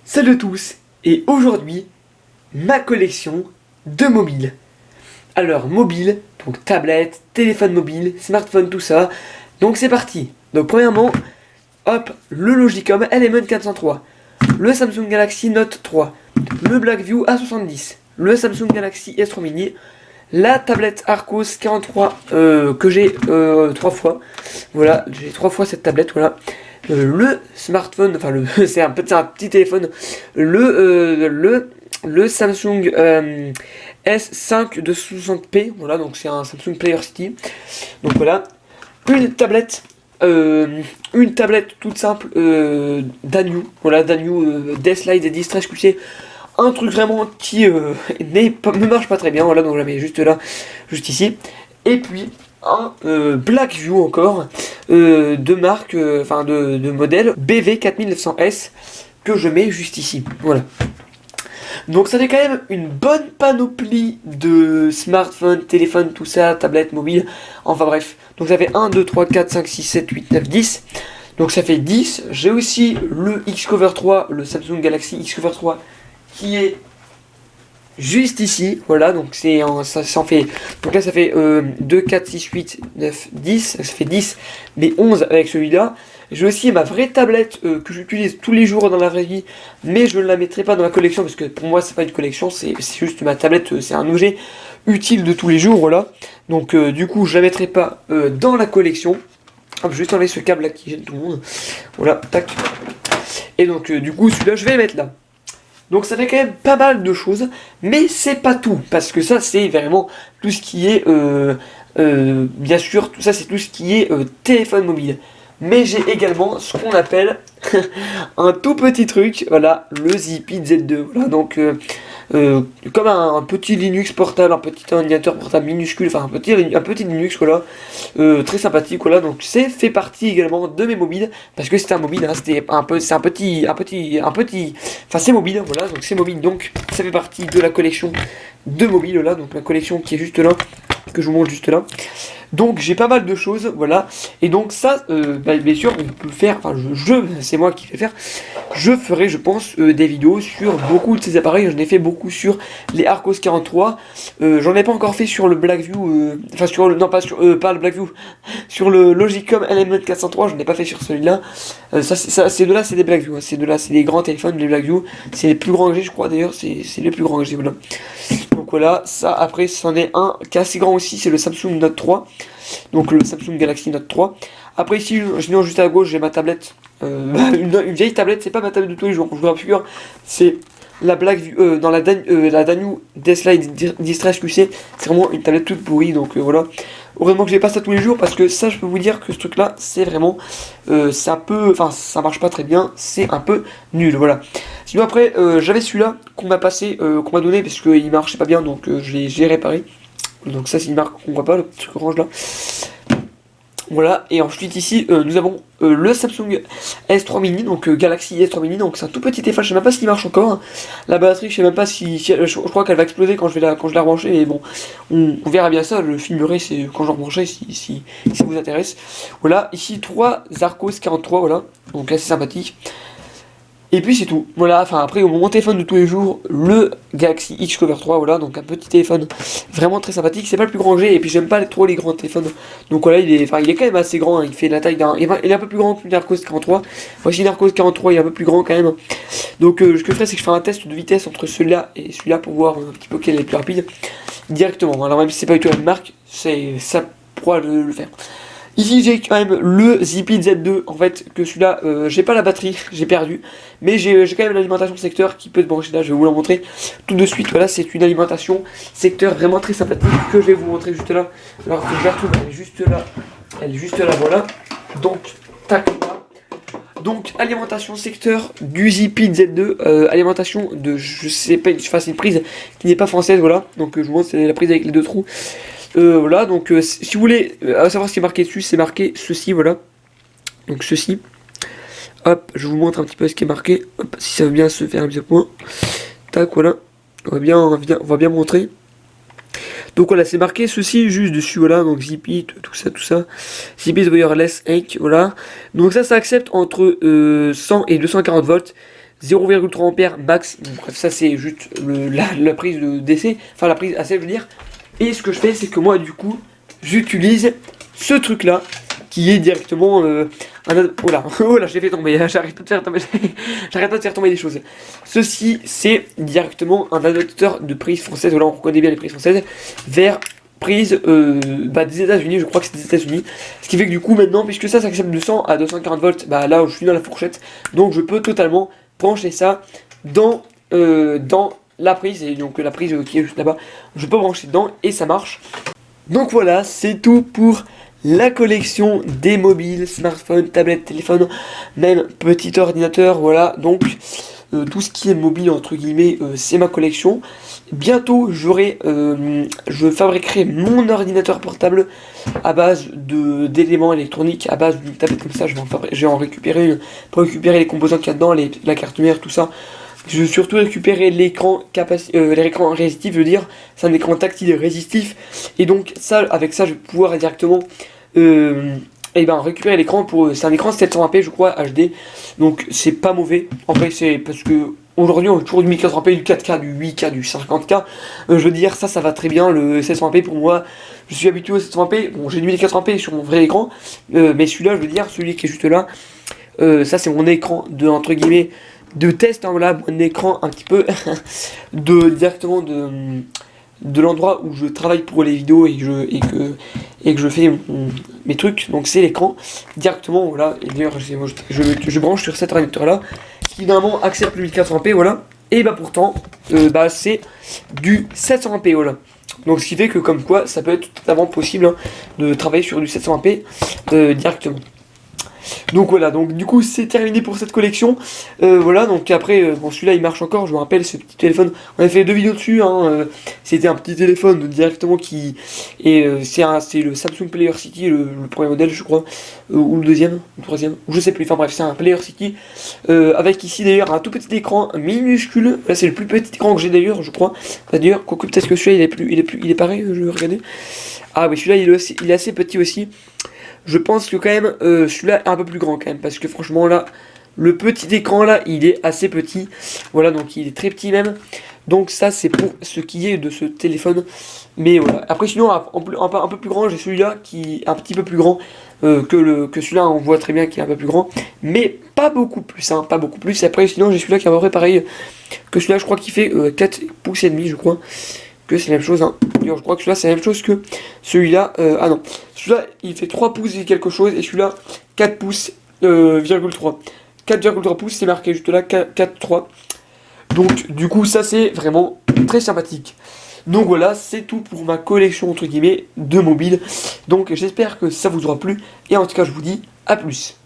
Salut à tous, et aujourd'hui, ma collection de mobiles. Alors, mobile, donc tablette, téléphone mobile, smartphone, tout ça. Donc c'est parti. Donc premièrement, hop, le Logicom Element 403, le Samsung Galaxy Note 3, le Blackview A70, le Samsung Galaxy S3 Mini, la tablette Arcos 43 que j'ai 3 fois. Voilà, j'ai 3 fois cette tablette, voilà. Le smartphone, enfin c'est un petit téléphone, le Samsung S5 de 60p, voilà, donc c'est un Samsung Player City. Donc voilà, une tablette toute simple Danyu, voilà, Danyu Deathlight et Distress QC. Un truc vraiment qui ne marche pas très bien, voilà, donc je la mets juste là, juste ici. Et puis un Blackview encore, de marque, de modèle BV 4900S, que je mets juste ici, voilà. Donc ça fait quand même une bonne panoplie de smartphones, téléphones, tout ça, tablettes, mobiles, enfin bref. Donc ça fait 1, 2, 3, 4, 5, 6, 7, 8, 9, 10. Donc ça fait 10. J'ai aussi le Xcover 3, le Samsung Galaxy Xcover 3, qui est juste ici, voilà, donc ça en fait, donc là ça fait 2, 4, 6, 8, 9, 10, ça fait 10, mais 11 avec celui-là. J'ai aussi ma vraie tablette que j'utilise tous les jours dans la vraie vie, mais je ne la mettrai pas dans la collection, parce que pour moi c'est pas une collection, c'est juste ma tablette, c'est un objet utile de tous les jours, voilà. Donc du coup je la mettrai pas dans la collection. Hop, juste enlever ce câble là qui gêne tout le monde, voilà, tac. Et donc du coup celui-là je vais le mettre là. Donc ça fait quand même pas mal de choses, mais c'est pas tout, parce que ça c'est vraiment tout ce qui est, bien sûr, tout ça c'est tout ce qui est téléphone mobile. Mais j'ai également ce qu'on appelle un tout petit truc, voilà, le Zippy Z2, voilà, donc comme un petit Linux portable, un petit ordinateur portable minuscule, enfin un petit Linux, voilà, très sympathique, voilà, donc c'est fait partie également de mes mobiles, parce que c'était un mobile, hein, c'est un petit, enfin c'est mobile, voilà, donc c'est mobile, donc ça fait partie de la collection de mobiles, là, donc la collection qui est juste là, que je vous montre juste là. Donc j'ai pas mal de choses, voilà. Et donc ça, bien sûr, on peut faire, enfin c'est moi qui vais faire. Je ferai, je pense, des vidéos sur beaucoup de ces appareils. J'en ai fait beaucoup sur les Arcos 43. J'en ai pas encore fait sur le Blackview, enfin sur le, non pas sur, pas le Blackview, sur le Logicom Element 403. Je n'ai pas fait sur celui-là. Ces deux-là, c'est des Blackview. Hein. Ces deux-là, c'est des grands téléphones, les Blackview. C'est les plus grands que j'ai, je crois d'ailleurs. C'est les plus grands que j'ai, voilà. Donc voilà, ça après, c'en est un qui est assez grand aussi, c'est le Samsung Note 3. Donc le Samsung Galaxy Note 3. Après ici, juste à gauche, j'ai ma tablette. Une vieille tablette, c'est pas ma tablette de tous les jours, je vous rassure. C'est la Blackview, dans la Danyu Deathlight Distress QC. C'est vraiment une tablette toute pourrie, donc voilà. Heureusement que j'ai pas ça tous les jours, parce que ça, je peux vous dire que ce truc là, c'est vraiment, c'est un peu, enfin ça marche pas très bien, c'est un peu nul, voilà. Sinon après, j'avais celui-là qu'on m'a passé, qu'on m'a donné, parce qu'il marchait pas bien, donc j'ai réparé. Donc ça c'est une marque qu'on voit pas, le truc orange là. Voilà, et ensuite ici nous avons le Samsung S3 Mini, donc Galaxy S3 Mini, donc c'est un tout petit téléphone, je sais même pas s'il marche encore. Hein. La batterie, je sais même pas si je crois qu'elle va exploser quand je la rebrancher, mais bon, on verra bien ça, je le filmerai quand je la rebrancherai si ça vous intéresse. Voilà, ici 3 Arcos 43, voilà, donc assez sympathique. Et puis c'est tout, voilà, enfin après mon téléphone de tous les jours, le Galaxy Xcover 3, voilà, donc un petit téléphone vraiment très sympathique, c'est pas le plus grand que j'ai, et puis j'aime pas trop les grands téléphones, donc voilà, il est quand même assez grand, hein, il fait la taille il est un peu plus grand que l'Arcos 43, voici l'Arcos 43, il est un peu plus grand quand même, donc ce que je ferai c'est que je ferai un test de vitesse entre celui-là et celui-là pour voir un petit peu quel est le plus rapide, directement, alors même si c'est pas du tout la même marque, ça pourra le faire. Ici j'ai quand même le Zippy Z2, en fait, que celui-là, j'ai pas la batterie, j'ai perdu, mais j'ai quand même l'alimentation secteur qui peut se brancher là, je vais vous la montrer tout de suite, voilà, c'est une alimentation secteur vraiment très sympathique que je vais vous montrer juste là, alors que je la retrouve, elle est juste là, voilà, donc, tac, là. Donc alimentation secteur du Zippy Z2, alimentation de, je sais pas, c'est une prise qui n'est pas française, voilà, donc je vous montre, c'est la prise avec les deux trous. Voilà, donc si vous voulez savoir ce qui est marqué dessus, c'est marqué ceci, voilà. Donc ceci. Hop, je vous montre un petit peu ce qui est marqué. Hop, si ça veut bien se faire un petit point. Tac, voilà. On va bien montrer. Donc voilà, c'est marqué ceci juste dessus, voilà. Donc Zippy, tout ça. Zippy Wireless Ink, voilà. Donc ça accepte entre 100 et 240 volts. 0,3 ampères max. Donc, bref, ça c'est juste la prise de DC, enfin la prise AC je veux dire. Et ce que je fais, c'est que moi du coup, j'utilise ce truc là qui est directement oh là, oh là, je l'ai fait tomber, j'arrête pas de faire tomber, j'arrête pas de faire tomber des choses. Ceci, c'est directement un adaptateur de prise française, voilà, on reconnaît bien les prises françaises, vers prise des États-Unis, je crois que c'est des États-Unis. Ce qui fait que du coup, maintenant, puisque ça accepte de 100 à 240 volts, bah là, je suis dans la fourchette, donc je peux totalement brancher ça dans la prise, et donc la prise qui est juste là-bas, je peux brancher dedans et ça marche. Donc voilà, c'est tout pour la collection des mobiles, smartphones, tablettes, téléphones, même petit ordinateur, voilà, donc tout ce qui est mobile entre guillemets, c'est ma collection. Bientôt je fabriquerai mon ordinateur portable à base d'éléments électroniques, à base d'une tablette comme ça, je vais en récupérer une pour récupérer les composants qu'il y a dedans, la carte mère, tout ça. Je vais surtout récupérer l'écran résistif, je veux dire, c'est un écran tactile et résistif, et donc ça, avec ça, je vais pouvoir directement récupérer l'écran c'est un écran 720p je crois HD, donc c'est pas mauvais. En fait c'est parce que aujourd'hui on a toujours du 1080p, du 4K, du 8K, du 50K. Je veux dire ça va très bien le 720p pour moi. Je suis habitué au 720p. Bon, j'ai du 1080p sur mon vrai écran, mais celui-là, je veux dire celui qui est juste là, ça c'est mon écran de entre guillemets de test, hein, voilà, mon écran un petit peu directement de l'endroit où je travaille pour les vidéos et que je fais mes trucs. Donc c'est l'écran directement, voilà. Et d'ailleurs je branche sur cet ordinateur là qui normalement accepte le 1080p, voilà. Et bah pourtant c'est du 720p, voilà. Donc ce qui fait que comme quoi ça peut être totalement possible, hein, de travailler sur du 720p directement. Donc voilà, donc du coup c'est terminé pour cette collection. Voilà, donc après, bon celui-là il marche encore, je me rappelle ce petit téléphone, on avait fait 2 vidéos dessus, hein, c'était un petit téléphone directement qui... Et c'est le Samsung Player City, le premier modèle je crois, ou le deuxième, le troisième, je sais plus, enfin bref c'est un Player City, avec ici d'ailleurs un tout petit écran minuscule, là c'est le plus petit écran que j'ai d'ailleurs je crois, d'ailleurs, quoique peut-être que celui-là il est pareil, je vais regarder. Ah oui celui-là il est assez petit aussi. Je pense que quand même celui-là est un peu plus grand quand même, parce que franchement là, le petit écran là, il est assez petit. Voilà, donc il est très petit même. Donc ça c'est pour ce qui est de ce téléphone. Mais voilà, après sinon un peu plus grand, j'ai celui-là qui est un petit peu plus grand que celui-là, on voit très bien qu'il est un peu plus grand. Mais pas beaucoup plus, hein, pas beaucoup plus. Après sinon j'ai celui-là qui est à peu près pareil que celui-là, je crois qu'il fait 4 pouces et demi je crois. Que c'est la même chose, hein. D'ailleurs je crois que celui-là c'est la même chose que celui-là, ah non, celui-là il fait 3 pouces et quelque chose, et celui-là 4 pouces, 4,3 pouces, c'est marqué juste là, 4,3. Donc du coup ça c'est vraiment très sympathique. Donc voilà, c'est tout pour ma collection entre guillemets de mobiles. Donc j'espère que ça vous aura plu, et en tout cas je vous dis à plus.